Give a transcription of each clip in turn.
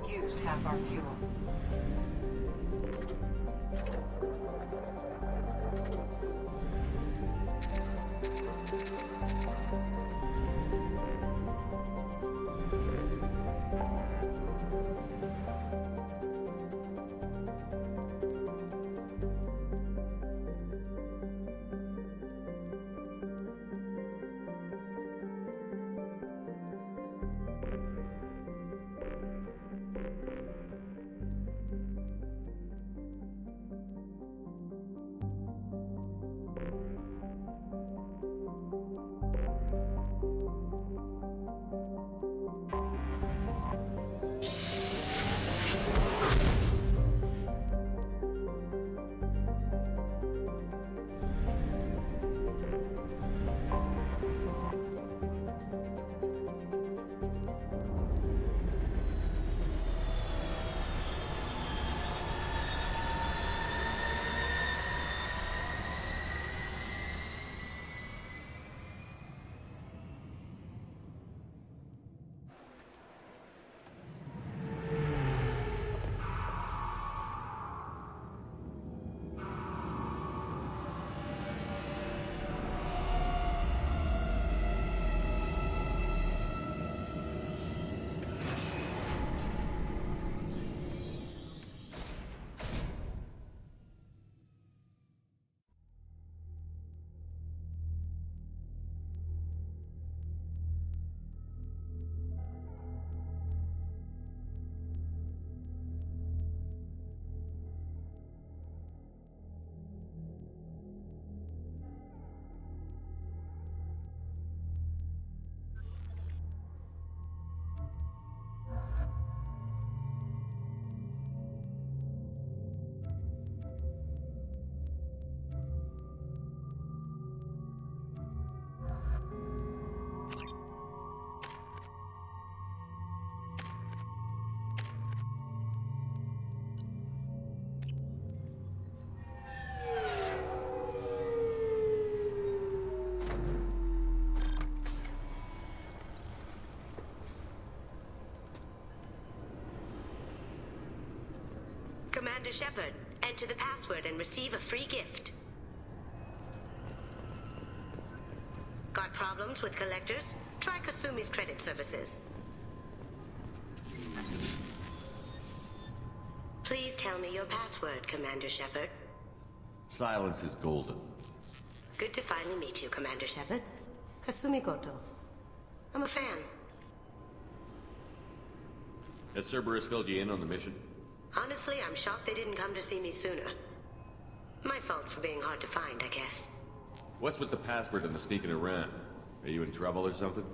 about used half our fuel. Commander Shepard, enter the password and receive a free gift. Got problems with collectors? Try Kasumi's credit services. Please tell me your password, Commander Shepard. Silence is golden. Good to finally meet you, Commander Shepard. Kasumi Goto. I'm a fan. Has Cerberus filled you in on the mission? Honestly, I'm shocked they didn't come to see me sooner. My fault for being hard to find, I guess. What's with the password and the sneaking around? Are you in trouble or something?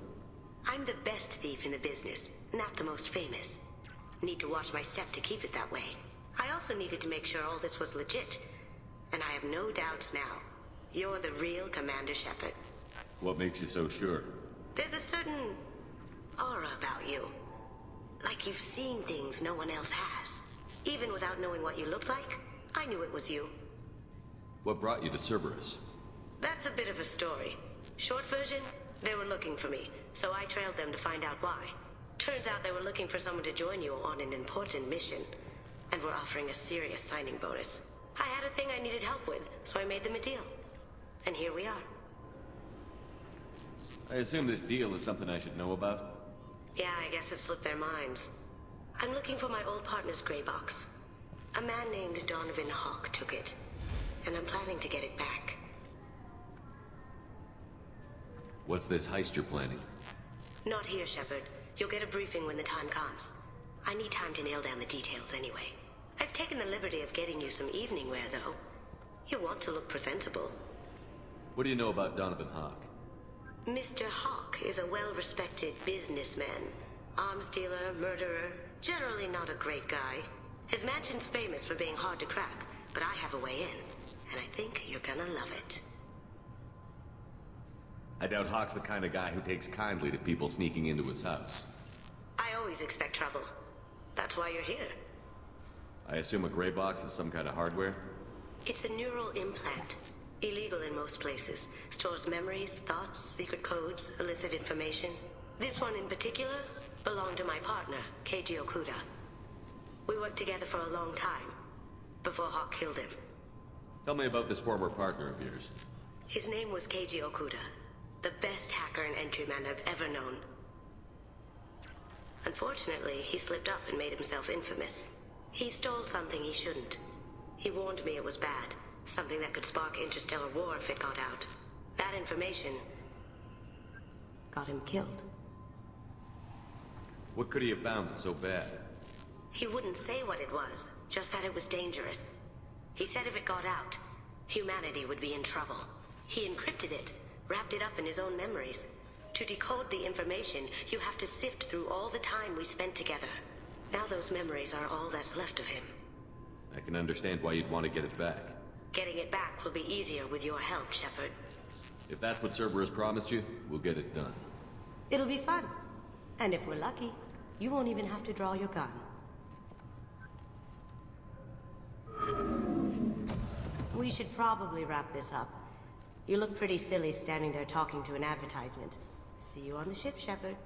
I'm the best thief in the business, not the most famous. Need to watch my step to keep it that way. I also needed to make sure all this was legit. And I have no doubts now. You're the real Commander Shepard. What makes you so sure? There's a certain aura about you. Like you've seen things no one else has. Even without knowing what you looked like, I knew it was you. What brought you to Cerberus? That's a bit of a story. Short version, they were looking for me, so I trailed them to find out why. Turns out they were looking for someone to join you on an important mission, and were offering a serious signing bonus. I had a thing I needed help with, so I made them a deal. And here we are. I assume this deal is something I should know about? Yeah, I guess it slipped their minds. I'm looking for my old partner's gray box. A man named Donovan Hawk took it, and I'm planning to get it back. What's this heist you're planning? Not here, Shepard. You'll get a briefing when the time comes. I need time to nail down the details anyway. I've taken the liberty of getting you some evening wear, though. You want to look presentable. What do you know about Donovan Hawk? Mr. Hawk is a well-respected businessman. Arms dealer, murderer, generally not a great guy. His mansion's famous for being hard to crack, but I have a way in, and I think you're gonna love it. I doubt Hawk's the kind of guy who takes kindly to people sneaking into his house. I always expect trouble. That's why you're here. I assume a gray box is some kind of hardware? It's a neural implant. Illegal in most places. Stores memories, thoughts, secret codes, illicit information. This one in particular belonged to my partner, Keiji Okuda. We worked together for a long time, before Hawk killed him. Tell me about this former partner of yours. His name was Keiji Okuda, the best hacker and entryman I've ever known. Unfortunately, he slipped up and made himself infamous. He stole something he shouldn't. He warned me it was bad, something that could spark interstellar war if it got out. That information got him killed. What could he have found that's so bad? He wouldn't say what it was, just that it was dangerous. He said if it got out, humanity would be in trouble. He encrypted it, wrapped it up in his own memories. To decode the information, you have to sift through all the time we spent together. Now those memories are all that's left of him. I can understand why you'd want to get it back. Getting it back will be easier with your help, Shepard. If that's what Cerberus promised you, we'll get it done. It'll be fun. And if we're lucky, you won't even have to draw your gun. We should probably wrap this up. You look pretty silly standing there talking to an advertisement. See you on the ship, Shepard.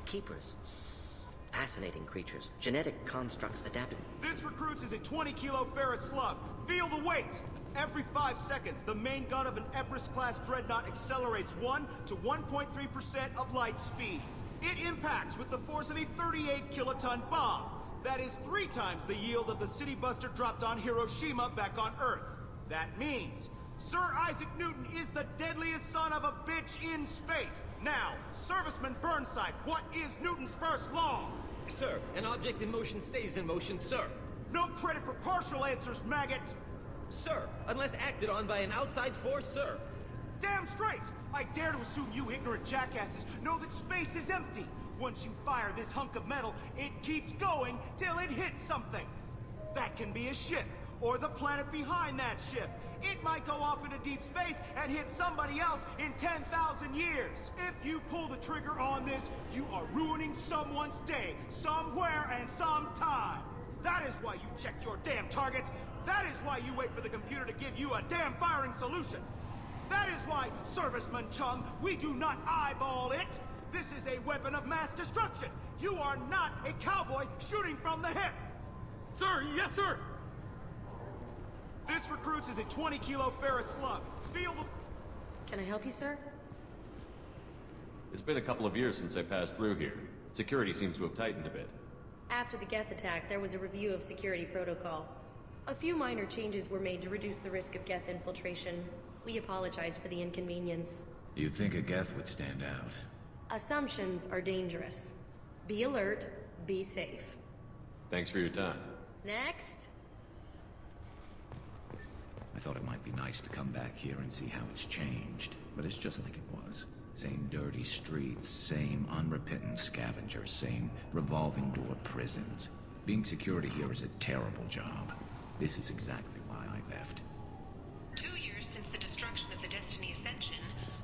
Keepers. Fascinating creatures. Genetic constructs adapted. This recruits is a 20-kilo ferrous slug. Feel the weight! Every 5 seconds, the main gun of an Everest-class dreadnought accelerates 1 to 1.3% of light speed. It impacts with the force of a 38-kiloton bomb. That is 3 times the yield of the city buster dropped on Hiroshima back on Earth. That means Sir Isaac Newton is the deadliest son of a bitch in space. Now, Serviceman Burnside, what is Newton's first law? Sir, an object in motion stays in motion, sir. No credit for partial answers, maggot! Sir, unless acted on by an outside force, sir. Damn straight! I dare to assume you ignorant jackasses know that space is empty. Once you fire this hunk of metal, it keeps going till it hits something. That can be a ship, or the planet behind that ship. It might go off into deep space and hit somebody else in 10,000 years. If you pull the trigger on this, you are ruining someone's day, somewhere and sometime. That is why you check your damn targets. That is why you wait for the computer to give you a damn firing solution. That is why, Serviceman Chung, we do not eyeball it. This is a weapon of mass destruction. You are not a cowboy shooting from the hip. Sir, yes, sir! This recruits is a 20-kilo ferrous slug. Feel the... Can I help you, sir? It's been a couple of years since I passed through here. Security seems to have tightened a bit. After the Geth attack, there was a review of security protocol. A few minor changes were made to reduce the risk of Geth infiltration. We apologize for the inconvenience. You'd think a Geth would stand out. Assumptions are dangerous. Be alert, be safe. Thanks for your time. Next. I thought it might be nice to come back here and see how it's changed, but it's just like it was. Same dirty streets, same unrepentant scavengers, same revolving door prisons. Being security here is a terrible job. This is exactly why I left. 2 years since the destruction of the Destiny Ascension,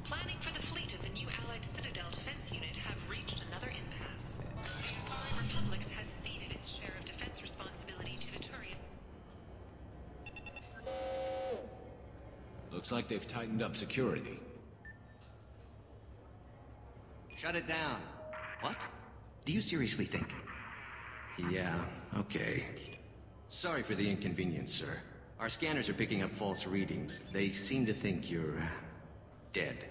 planning for the fleet of the new Allied Citadel Defense Unit have reached another impasse. The Asari Republics has ceded its share of defense responsibility to the Turian. Looks like they've tightened up security. Shut it down. What? Do you seriously think? Yeah, okay. Sorry for the inconvenience, sir. Our scanners are picking up false readings. They seem to think you're... dead.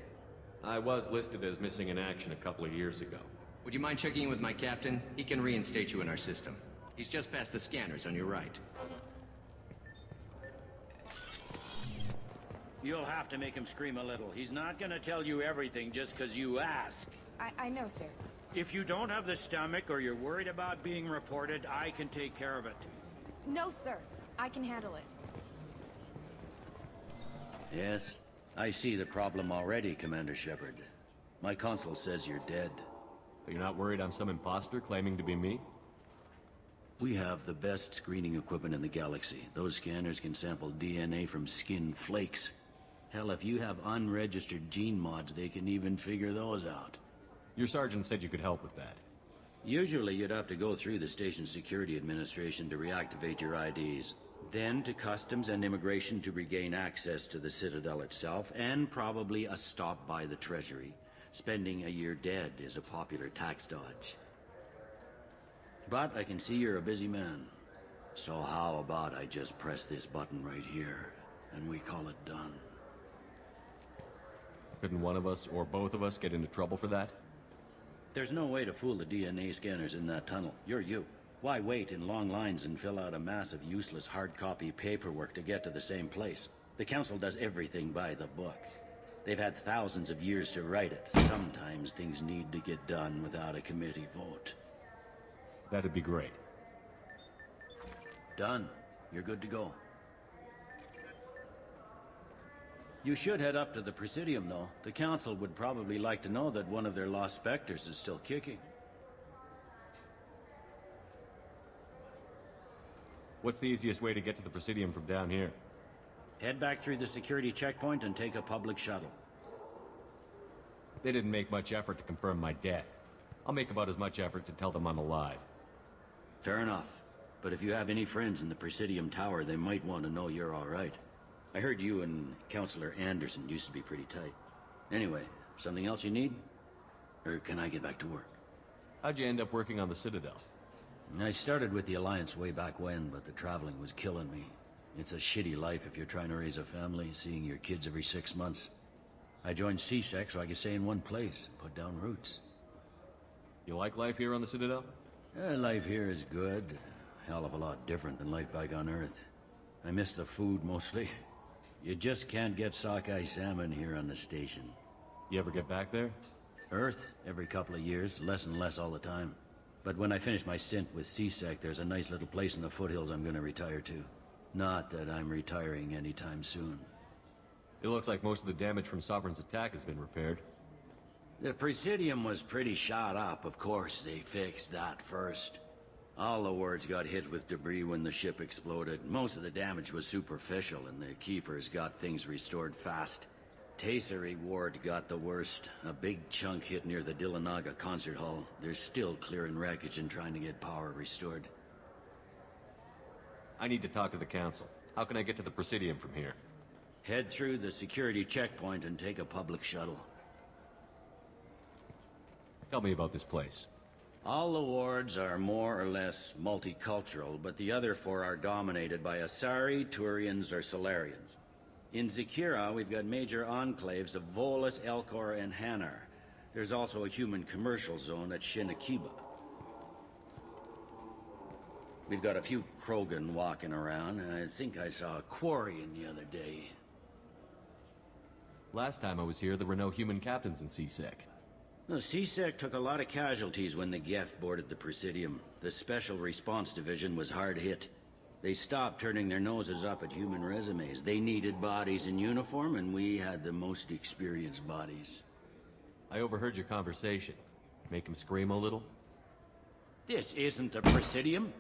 I was listed as missing in action a couple of years ago. Would you mind checking in with my captain? He can reinstate you in our system. He's just past the scanners on your right. You'll have to make him scream a little. He's not gonna tell you everything just because you ask. I know, sir. If you don't have the stomach or you're worried about being reported, I can take care of it. No, sir. I can handle it. Yes, I see the problem already, Commander Shepard. My console says you're dead. But you're not worried I'm some imposter claiming to be me? We have the best screening equipment in the galaxy. Those scanners can sample DNA from skin flakes. Hell, if you have unregistered gene mods, they can even figure those out. Your sergeant said you could help with that. Usually you'd have to go through the station's security administration to reactivate your IDs, then to customs and immigration to regain access to the Citadel itself, and probably a stop by the Treasury. Spending a year dead is a popular tax dodge. But I can see you're a busy man. So how about I just press this button right here, and we call it done? Couldn't one of us, or both of us, get into trouble for that? There's no way to fool the DNA scanners in that tunnel. You're you. Why wait in long lines and fill out a massive useless hard copy paperwork to get to the same place? The Council does everything by the book. They've had thousands of years to write it. Sometimes things need to get done without a committee vote. That'd be great. Done. You're good to go. You should head up to the Presidium, though. The Council would probably like to know that one of their lost specters is still kicking. What's the easiest way to get to the Presidium from down here? Head back through the security checkpoint and take a public shuttle. They didn't make much effort to confirm my death. I'll make about as much effort to tell them I'm alive. Fair enough. But if you have any friends in the Presidium Tower, they might want to know you're all right. I heard you and Councillor Anderson used to be pretty tight. Anyway, something else you need? Or can I get back to work? How'd you end up working on the Citadel? I started with the Alliance way back when, but the traveling was killing me. It's a shitty life if you're trying to raise a family, seeing your kids every 6 months. I joined CSEC so I could stay in one place and put down roots. You like life here on the Citadel? Life here is good. Hell of a lot different than life back on Earth. I miss the food mostly. You just can't get sockeye salmon here on the station. You ever get back there? Earth, every couple of years, less and less all the time. But when I finish my stint with CSEC, there's a nice little place in the foothills I'm gonna retire to. Not that I'm retiring anytime soon. It looks like most of the damage from Sovereign's attack has been repaired. The Presidium was pretty shot up, of course. They fixed that first. All the wards got hit with debris when the ship exploded. Most of the damage was superficial, and the Keepers got things restored fast. Tasery Ward got the worst. A big chunk hit near the Dillanaga concert hall. They're still clearing wreckage and trying to get power restored. I need to talk to the Council. How can I get to the Presidium from here? Head through the security checkpoint and take a public shuttle. Tell me about this place. All the wards are more or less multicultural, but the other 4 are dominated by Asari, Turians, or Solarians. In Zakira, we've got major enclaves of Volus, Elcor, and Hanar. There's also a human commercial zone at Shinakiba. We've got a few Krogan walking around, and I think I saw a Quarian the other day. Last time I was here, there were no human captains in CSEC. The CSEC took a lot of casualties when the Geth boarded the Presidium. The Special Response Division was hard hit. They stopped turning their noses up at human resumes. They needed bodies in uniform, and we had the most experienced bodies. I overheard your conversation. Make him scream a little? This isn't the Presidium.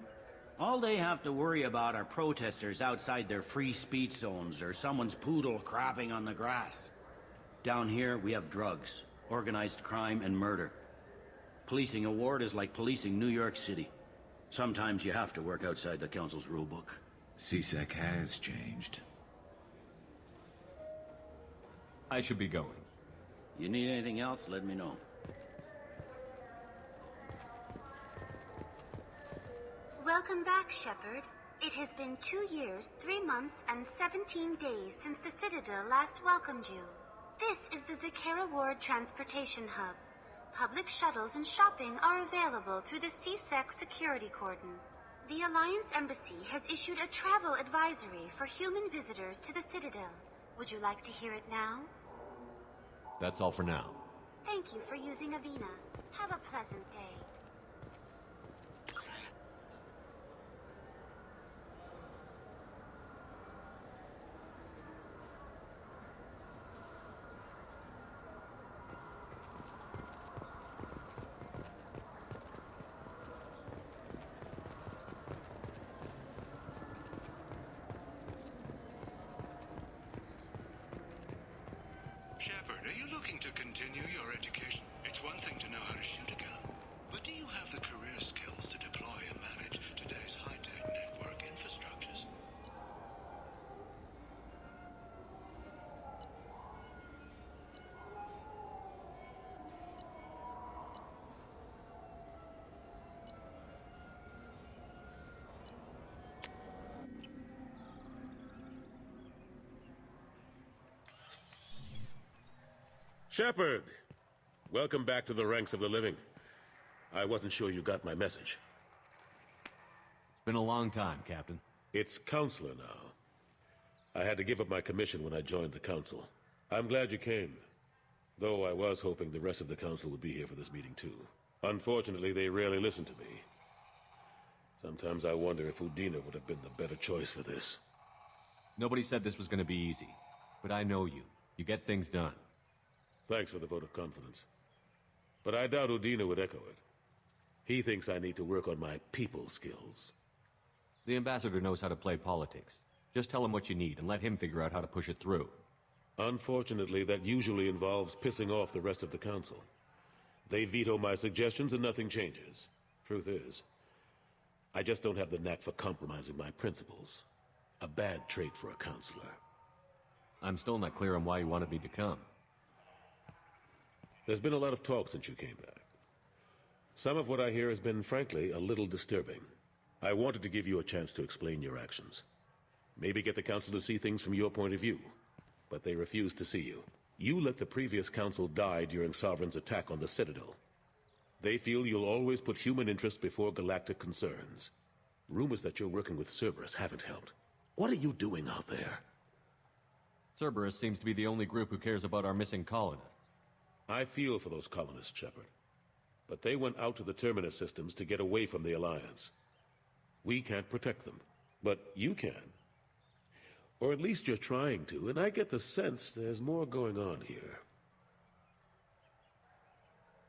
All they have to worry about are protesters outside their free speech zones or someone's poodle crapping on the grass. Down here, we have drugs, organized crime, and murder. Policing a ward is like policing New York City. Sometimes you have to work outside the Council's rulebook. CSEC has changed. I should be going. You need anything else, let me know. Welcome back, Shepard. It has been 2 years, 3 months, and 17 days since the Citadel last welcomed you. This is the Zakera Ward Transportation Hub. Public shuttles and shopping are available through the CSEC security cordon. The Alliance Embassy has issued a travel advisory for human visitors to the Citadel. Would you like to hear it now? That's all for now. Thank you for using Avina. Have a pleasant day. Shepard, are you looking to continue your education? It's one thing to know how to shoot a gun, but do you have the career skills to deploy and manage today's high-tech network infrastructures. Shepard! Welcome back to the ranks of the living. I wasn't sure you got my message. It's been a long time, Captain. It's Counselor now. I had to give up my commission when I joined the Council. I'm glad you came. Though I was hoping the rest of the Council would be here for this meeting too. Unfortunately, they rarely listen to me. Sometimes I wonder if Udina would have been the better choice for this. Nobody said this was going to be easy. But I know you. You get things done. Thanks for the vote of confidence. But I doubt Udina would echo it. He thinks I need to work on my people skills. The ambassador knows how to play politics. Just tell him what you need and let him figure out how to push it through. Unfortunately, that usually involves pissing off the rest of the Council. They veto my suggestions and nothing changes. Truth is, I just don't have the knack for compromising my principles. A bad trait for a counselor. I'm still not clear on why you wanted me to come. There's been a lot of talk since you came back. Some of what I hear has been, frankly, a little disturbing. I wanted to give you a chance to explain your actions. Maybe get the Council to see things from your point of view. But they refuse to see you. You let the previous Council die during Sovereign's attack on the Citadel. They feel you'll always put human interests before galactic concerns. Rumors that you're working with Cerberus haven't helped. What are you doing out there? Cerberus seems to be the only group who cares about our missing colonists. I feel for those colonists, Shepard. But they went out to the Terminus systems to get away from the Alliance. We can't protect them, but you can. Or at least you're trying to, and I get the sense there's more going on here.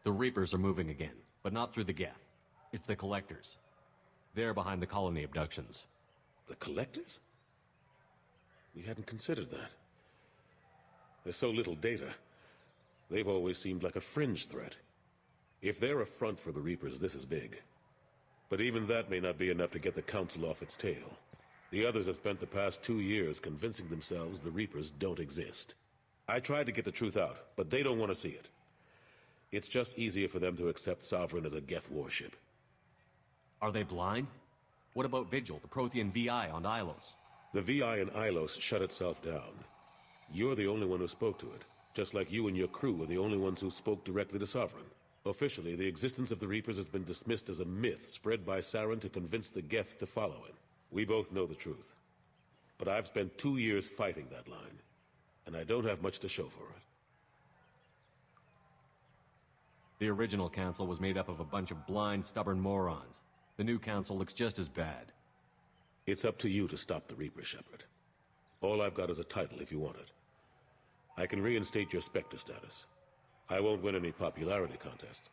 The Reapers are moving again, but not through the Geth. It's the Collectors. They're behind the colony abductions. The Collectors? We hadn't considered that. There's so little data. They've always seemed like a fringe threat. If they're a front for the Reapers, this is big. But even that may not be enough to get the Council off its tail. The others have spent the past 2 years convincing themselves the Reapers don't exist. I tried to get the truth out, but they don't want to see it. It's just easier for them to accept Sovereign as a Geth warship. Are they blind? What about Vigil, the Prothean VI on Ilos? The VI in Ilos shut itself down. You're the only one who spoke to it, just like you and your crew were the only ones who spoke directly to Sovereign. Officially, the existence of the Reapers has been dismissed as a myth spread by Saren to convince the Geth to follow him. We both know the truth. But I've spent 2 years fighting that line, and I don't have much to show for it. The original council was made up of a bunch of blind, stubborn morons. The new council looks just as bad. It's up to you to stop the Reaper, Shepard. All I've got is a title if you want it. I can reinstate your Spectre status. I won't win any popularity contests,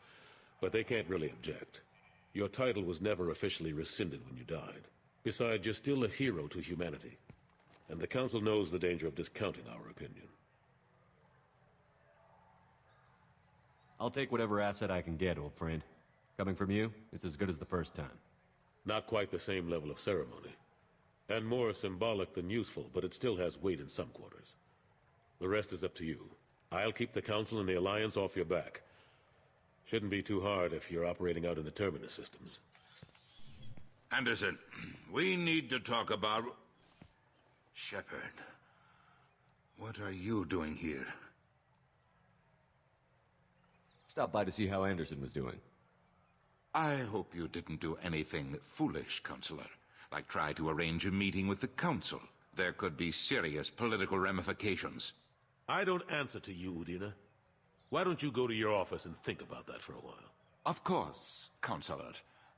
but they can't really object. Your title was never officially rescinded when you died. Besides, you're still a hero to humanity. And the Council knows the danger of discounting our opinion. I'll take whatever asset I can get, old friend. Coming from you, it's as good as the first time. Not quite the same level of ceremony. And more symbolic than useful, but it still has weight in some quarters. The rest is up to you. I'll keep the Council and the Alliance off your back. Shouldn't be too hard if you're operating out in the Terminus systems. Anderson, we need to talk about... Shepard, what are you doing here? Stopped by to see how Anderson was doing. I hope you didn't do anything foolish, Counselor. Like try to arrange a meeting with the Council. There could be serious political ramifications. I don't answer to you, Udina. Why don't you go to your office and think about that for a while? Of course, Counselor.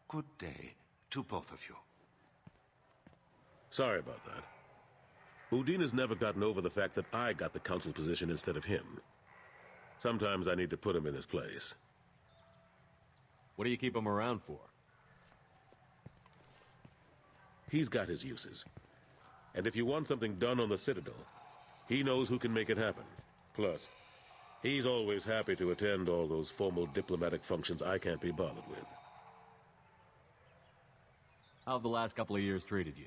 Good day to both of you. Sorry about that. Udina's never gotten over the fact that I got the Council position instead of him. Sometimes I need to put him in his place. What do you keep him around for? He's got his uses. And if you want something done on the Citadel, he knows who can make it happen. Plus, he's always happy to attend all those formal diplomatic functions I can't be bothered with. How have the last couple of years treated you?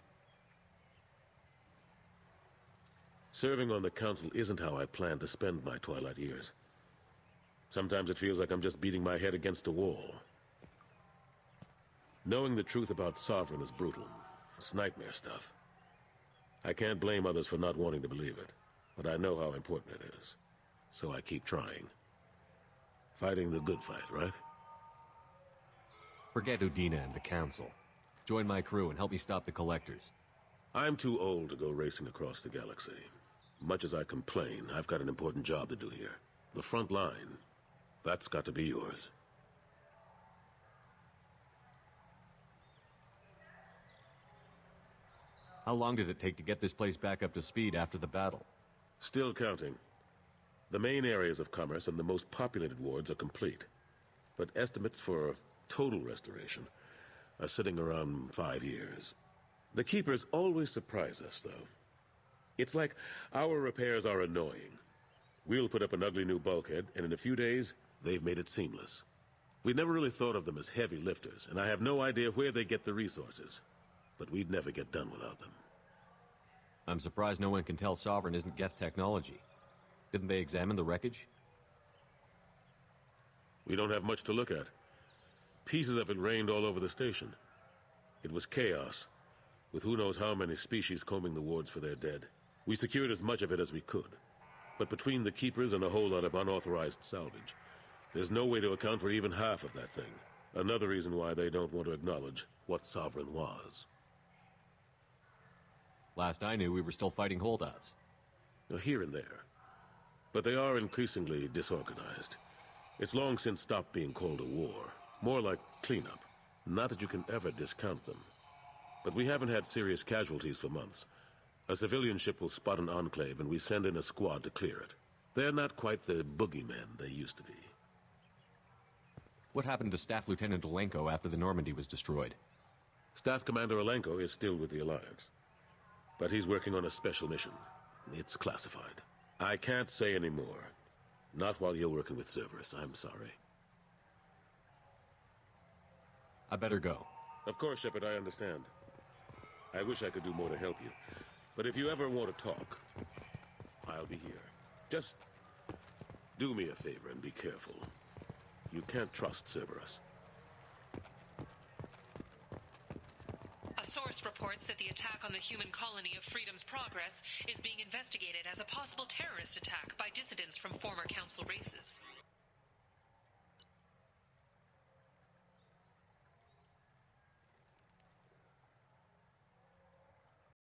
Serving on the council isn't how I plan to spend my twilight years. Sometimes it feels like I'm just beating my head against a wall. Knowing the truth about Sovereign is brutal. It's nightmare stuff. I can't blame others for not wanting to believe it, but I know how important it is. So I keep trying. Fighting the good fight, right? Forget Udina and the Council. Join my crew and help me stop the Collectors. I'm too old to go racing across the galaxy. Much as I complain, I've got an important job to do here. The front line. That's got to be yours. How long did it take to get this place back up to speed after the battle? Still counting. The main areas of commerce and the most populated wards are complete. But estimates for total restoration are sitting around 5 years. The Keepers always surprise us, though. It's like our repairs are annoying. We'll put up an ugly new bulkhead, and in a few days, they've made it seamless. We never really thought of them as heavy lifters, and I have no idea where they get the resources. But we'd never get done without them. I'm surprised no one can tell Sovereign isn't Geth technology. Didn't they examine the wreckage? We don't have much to look at. Pieces of it rained all over the station. It was chaos, with who knows how many species combing the wards for their dead. We secured as much of it as we could. But between the Keepers and a whole lot of unauthorized salvage, there's no way to account for even half of that thing. Another reason why they don't want to acknowledge what Sovereign was. Last I knew, we were still fighting holdouts. Here and there. But they are increasingly disorganized. It's long since stopped being called a war. More like cleanup. Not that you can ever discount them. But we haven't had serious casualties for months. A civilian ship will spot an enclave and we send in a squad to clear it. They're not quite the boogeymen they used to be. What happened to Staff Lieutenant Olenko after the Normandy was destroyed? Staff Commander Olenko is still with the Alliance. But he's working on a special mission. It's classified. I can't say any more. Not while you're working with Cerberus, I'm sorry. I better go. Of course, Shepard, I understand. I wish I could do more to help you. But if you ever want to talk, I'll be here. Just do me a favor and be careful. You can't trust Cerberus. A source reports that the attack on the human colony of Freedom's Progress is being investigated as a possible terrorist attack by dissidents from former Council races.